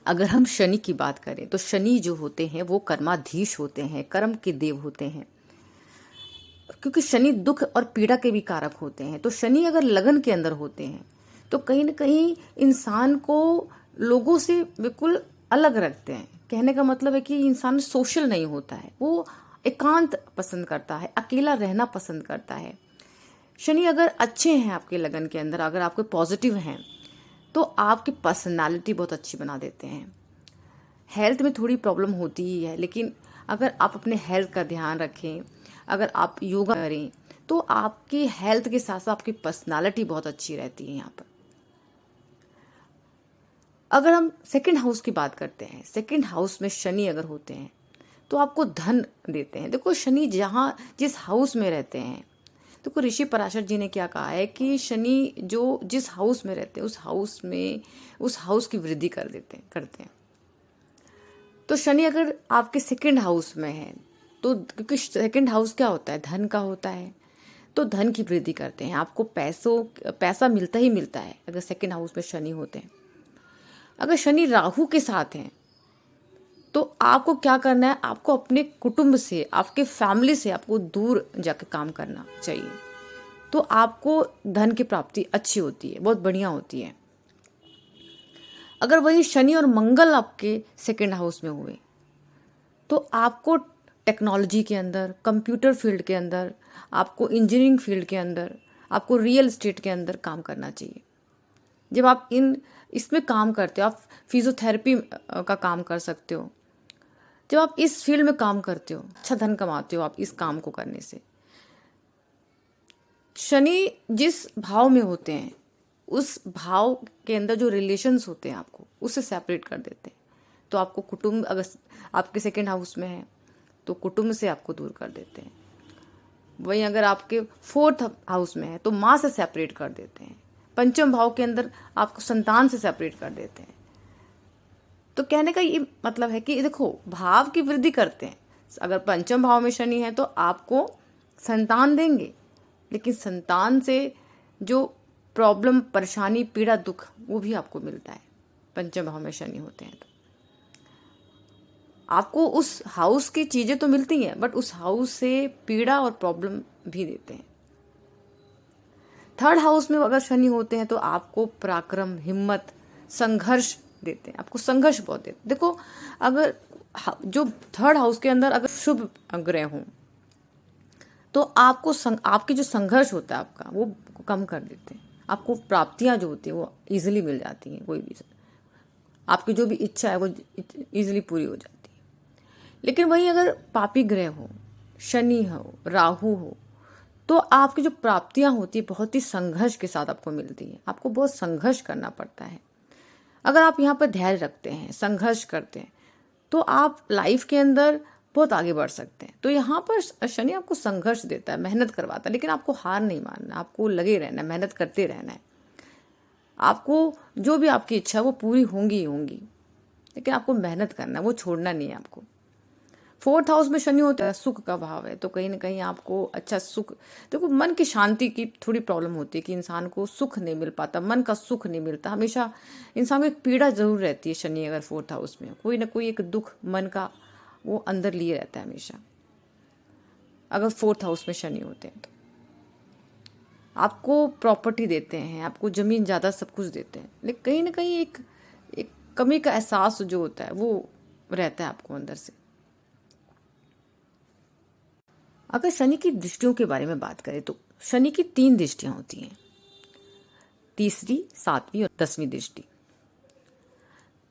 अगर हम शनि की बात करें तो शनि जो होते हैं वो कर्माधीश होते हैं, कर्म के देव होते हैं, क्योंकि शनि दुख और पीड़ा के भी कारक होते हैं। तो शनि अगर लगन के अंदर होते हैं तो कहीं ना कहीं इंसान को लोगों से बिल्कुल अलग रखते हैं। कहने का मतलब है कि इंसान सोशल नहीं होता है, वो एकांत पसंद करता है, अकेला रहना पसंद करता है। शनि अगर अच्छे हैं आपके लगन के अंदर, अगर आपके पॉजिटिव हैं, तो आपकी पर्सनालिटी बहुत अच्छी बना देते हैं। हेल्थ में थोड़ी प्रॉब्लम होती ही है, लेकिन अगर आप अपने हेल्थ का ध्यान रखें, अगर आप योगा करें, तो आपकी हेल्थ के साथ साथ आपकी पर्सनालिटी बहुत अच्छी रहती है यहाँ पर। अगर हम सेकंड हाउस की बात करते हैं, सेकंड हाउस में शनि अगर होते हैं तो आपको धन देते हैं। देखो शनि जहाँ जिस हाउस में रहते हैं, देखो ऋषि पराशर जी ने क्या कहा है कि शनि जो जिस हाउस में रहते हैं उस हाउस की वृद्धि करते हैं। तो शनि अगर आपके सेकंड हाउस में है तो, क्योंकि सेकंड हाउस क्या होता है, धन का होता है, तो धन की वृद्धि करते हैं। आपको पैसा मिलता ही मिलता है अगर सेकंड हाउस में शनि होते हैं। अगर शनि राहु के साथ हैं तो आपको क्या करना है, आपको अपने कुटुंब से, आपके फैमिली से आपको दूर जाकर काम करना चाहिए। तो आपको धन की प्राप्ति अच्छी होती है, बहुत बढ़िया होती है। अगर वही शनि और मंगल आपके सेकंड हाउस में हुए तो आपको टेक्नोलॉजी के अंदर, कंप्यूटर फील्ड के अंदर, आपको इंजीनियरिंग फील्ड के अंदर, आपको रियल एस्टेट के अंदर काम करना चाहिए। जब आप इसमें काम करते हो, आप फिजियोथेरेपी का काम कर सकते हो। जब आप इस फील्ड में काम करते हो, अच्छा धन कमाते हो आप इस काम को करने से। शनि जिस भाव में होते हैं उस भाव के अंदर जो रिलेशंस होते हैं आपको उससे सेपरेट कर देते हैं। तो आपको कुटुंब, अगर आपके सेकंड हाउस में है तो कुटुंब से आपको दूर कर देते हैं। वहीं अगर आपके फोर्थ हाउस में है तो माँ से सेपरेट कर देते हैं। पंचम भाव के अंदर आपको संतान से सेपरेट कर देते हैं। तो कहने का ये मतलब है कि देखो भाव की वृद्धि करते हैं। अगर पंचम भाव में शनि है तो आपको संतान देंगे, लेकिन संतान से जो प्रॉब्लम, परेशानी, पीड़ा, दुख वो भी आपको मिलता है। पंचम भाव में शनि होते हैं तो आपको उस हाउस की चीजें तो मिलती हैं, बट उस हाउस से पीड़ा और प्रॉब्लम भी देते हैं। थर्ड हाउस में अगर शनि होते हैं तो आपको पराक्रम, हिम्मत, संघर्ष देते हैं। आपको संघर्ष बहुत देते हैं। देखो अगर जो थर्ड हाउस के अंदर अगर शुभ ग्रह हों तो आपकी जो संघर्ष होता है आपका वो कम कर देते हैं। आपको प्राप्तियां जो होती है वो इजीली मिल जाती हैं। कोई भी आपकी जो भी इच्छा है वो इजीली पूरी हो जाती है। लेकिन वहीं अगर पापी ग्रह हो, शनि हो, राहु हो, तो आपकी जो प्राप्तियां होती है बहुत ही संघर्ष के साथ आपको मिलती है। आपको बहुत संघर्ष करना पड़ता है। अगर आप यहाँ पर धैर्य रखते हैं, संघर्ष करते हैं, तो आप लाइफ के अंदर बहुत आगे बढ़ सकते हैं। तो यहाँ पर शनि आपको संघर्ष देता है, मेहनत करवाता है, लेकिन आपको हार नहीं मानना, आपको लगे रहना है, मेहनत करते रहना है। आपको जो भी आपकी इच्छा है वो पूरी होंगी ही होंगी, लेकिन आपको मेहनत करना है, वो छोड़ना नहीं है आपको। फोर्थ हाउस में शनि होता है, सुख का भाव है, तो कहीं ना कहीं आपको अच्छा सुख, देखो मन की शांति की थोड़ी प्रॉब्लम होती है कि इंसान को सुख नहीं मिल पाता, मन का सुख नहीं मिलता। हमेशा इंसान को एक पीड़ा जरूर रहती है। शनि अगर फोर्थ हाउस में कोई ना कोई एक दुख मन का वो अंदर लिए रहता है हमेशा। अगर फोर्थ हाउस में शनि होते हैं तो आपको प्रॉपर्टी देते हैं, आपको जमीन ज़्यादा, सब कुछ देते हैं, लेकिन कहीं ना कहीं एक कमी का एहसास जो होता है वो रहता है आपको अंदर से। अगर शनि की दृष्टियों के बारे में बात करें तो शनि की 3 दृष्टियां होती हैं, तीसरी, 7वीं और 10वीं दृष्टि।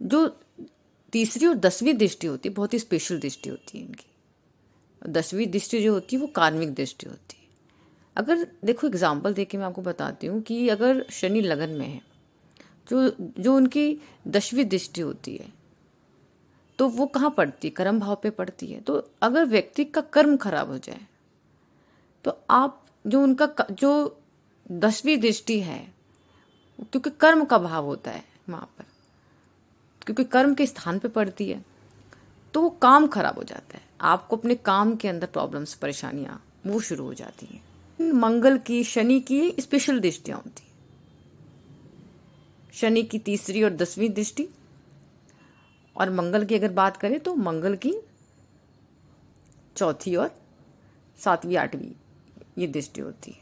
जो तीसरी और 10वीं दृष्टि होती है बहुत ही स्पेशल दृष्टि होती है इनकी। 10वीं दृष्टि जो होती है वो कार्मिक दृष्टि होती है। अगर देखो एग्जाम्पल देके मैं आपको बताती हूँ कि अगर शनि लगन में है, जो जो उनकी 10वीं दृष्टि होती है तो वो कहाँ पड़ती है, कर्म भाव पे पड़ती है। तो अगर व्यक्ति का कर्म खराब हो जाए तो आप जो 10वीं दृष्टि है, क्योंकि कर्म का भाव होता है वहां पर, क्योंकि कर्म के स्थान पे पड़ती है, तो वो काम खराब हो जाता है। आपको अपने काम के अंदर प्रॉब्लम्स, परेशानियां वो शुरू हो जाती हैं। मंगल की, शनि की स्पेशल दृष्टियां होती हैं। शनि की तीसरी और 10वीं दृष्टि और मंगल की अगर बात करें तो मंगल की चौथी और सातवीं आठवीं ये दृष्टि होती है।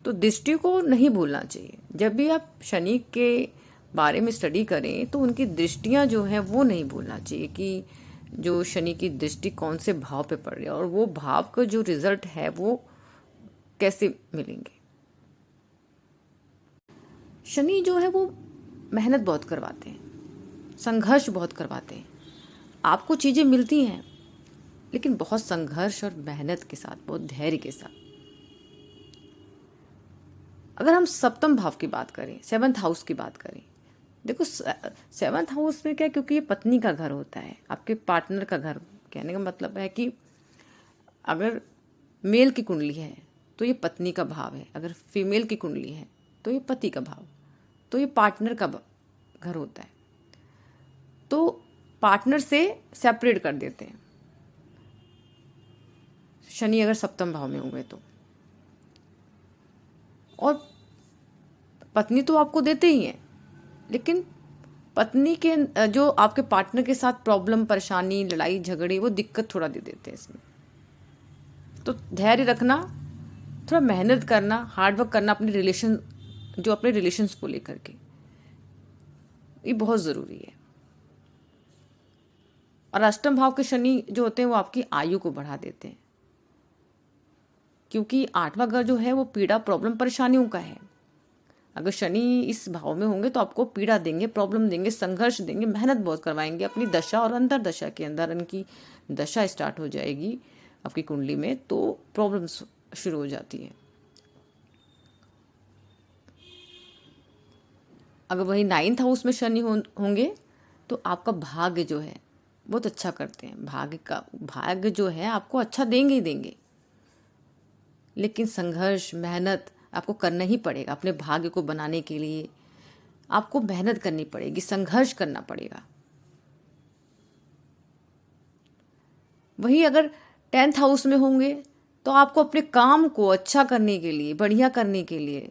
तो दृष्टि को नहीं भूलना चाहिए। जब भी आप शनि के बारे में स्टडी करें तो उनकी दृष्टियां जो हैं वो नहीं भूलना चाहिए कि जो शनि की दृष्टि कौन से भाव पे पड़ रही है और वो भाव का जो रिजल्ट है वो कैसे मिलेंगे। शनि जो है वो मेहनत बहुत करवाते हैं, संघर्ष बहुत करवाते हैं। आपको चीज़ें मिलती हैं लेकिन बहुत संघर्ष और मेहनत के साथ, बहुत धैर्य के साथ। अगर हम सप्तम भाव की बात करें, 7th हाउस की बात करें, देखो 7th हाउस में क्या, क्योंकि ये पत्नी का घर होता है, आपके पार्टनर का घर। कहने का मतलब है कि अगर मेल की कुंडली है तो ये पत्नी का भाव है, अगर फीमेल की कुंडली है तो ये पति का भाव, तो ये पार्टनर का घर होता है। तो पार्टनर से सेपरेट कर देते हैं शनि अगर सप्तम भाव में हुए तो। और पत्नी तो आपको देते ही हैं, लेकिन पत्नी के जो आपके पार्टनर के साथ प्रॉब्लम, परेशानी, लड़ाई झगड़े, वो दिक्कत थोड़ा दे देते हैं इसमें। तो धैर्य रखना, थोड़ा मेहनत करना, हार्डवर्क करना अपने रिलेशंस को लेकर के, ये बहुत ज़रूरी है। और अष्टम भाव के शनि जो होते हैं वो आपकी आयु को बढ़ा देते हैं, क्योंकि 8वां घर जो है वो पीड़ा, प्रॉब्लम, परेशानियों का है। अगर शनि इस भाव में होंगे तो आपको पीड़ा देंगे, प्रॉब्लम देंगे, संघर्ष देंगे, मेहनत बहुत करवाएंगे। अपनी दशा और अंतर्दशा के अंदर इनकी दशा स्टार्ट हो जाएगी आपकी कुंडली में तो प्रॉब्लम्स शुरू हो जाती है। अगर वही 9th हाउस में शनि होंगे तो आपका भाग्य जो है बहुत अच्छा करते हैं। भाग्य जो है आपको अच्छा देंगे ही देंगे, लेकिन संघर्ष, मेहनत आपको करना ही पड़ेगा। अपने भाग्य को बनाने के लिए आपको मेहनत करनी पड़ेगी, संघर्ष करना पड़ेगा। वही अगर 10th हाउस में होंगे तो आपको अपने काम को अच्छा करने के लिए, बढ़िया करने के लिए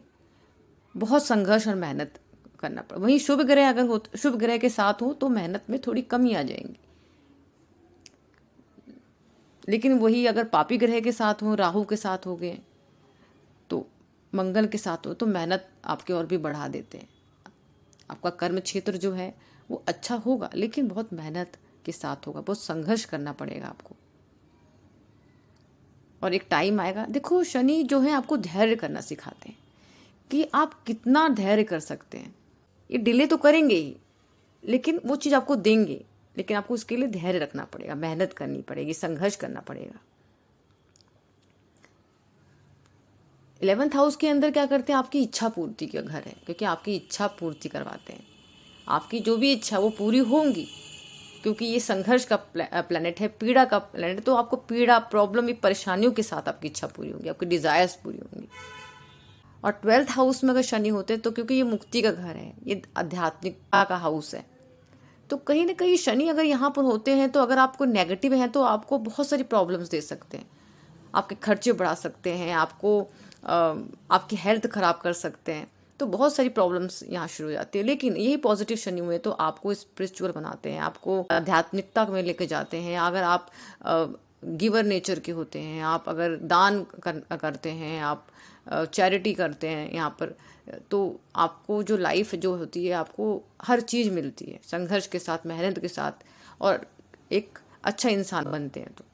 बहुत संघर्ष और मेहनत करना पड़ेगा। वहीं शुभ ग्रह अगर हो, शुभ ग्रह के साथ हो तो मेहनत में थोड़ी कमी आ जाएंगी। लेकिन वही अगर पापी ग्रह के साथ हो, राहु के साथ हो गए, तो मंगल के साथ हो, तो मेहनत आपके और भी बढ़ा देते हैं। आपका कर्म क्षेत्र जो है वो अच्छा होगा, लेकिन बहुत मेहनत के साथ होगा, बहुत संघर्ष करना पड़ेगा आपको। और एक टाइम आएगा, देखो शनि जो है आपको धैर्य करना सिखाते हैं कि आप कितना धैर्य कर सकते हैं। ये डिले तो करेंगे ही, लेकिन वो चीज़ आपको देंगे, लेकिन आपको उसके लिए धैर्य रखना पड़ेगा, मेहनत करनी पड़ेगी, संघर्ष करना पड़ेगा। 11th हाउस के अंदर क्या करते हैं, आपकी इच्छा पूर्ति का घर है, क्योंकि आपकी इच्छा पूर्ति करवाते हैं। आपकी जो भी इच्छा वो पूरी होंगी, क्योंकि ये संघर्ष का प्लैनेट है, पीड़ा का प्लैनेट, तो आपको पीड़ा, प्रॉब्लम, परेशानियों के साथ आपकी इच्छा पूरी होगी, आपकी डिजायर्स पूरी होंगी। और 12th हाउस में अगर शनि होते हैं तो क्योंकि ये मुक्ति का घर है, ये आध्यात्मिकता का हाउस है, तो कहीं ना कहीं शनि अगर यहाँ पर होते हैं तो अगर आपको नेगेटिव है तो आपको बहुत सारी प्रॉब्लम्स दे सकते हैं। आपके खर्चे बढ़ा सकते हैं, आपको आपकी हेल्थ खराब कर सकते हैं, तो बहुत सारी प्रॉब्लम्स यहाँ शुरू हो जाती है। लेकिन यही पॉजिटिव शनि हुए तो आपको स्पिरिचुअल बनाते हैं, आपको आध्यात्मिकता में लेके जाते हैं। अगर आप गिवर नेचर के होते हैं, आप अगर दान करते हैं, आप चैरिटी करते हैं यहाँ पर, तो आपको जो लाइफ जो होती है आपको हर चीज़ मिलती है, संघर्ष के साथ, मेहनत के साथ, और एक अच्छा इंसान बनते हैं। तो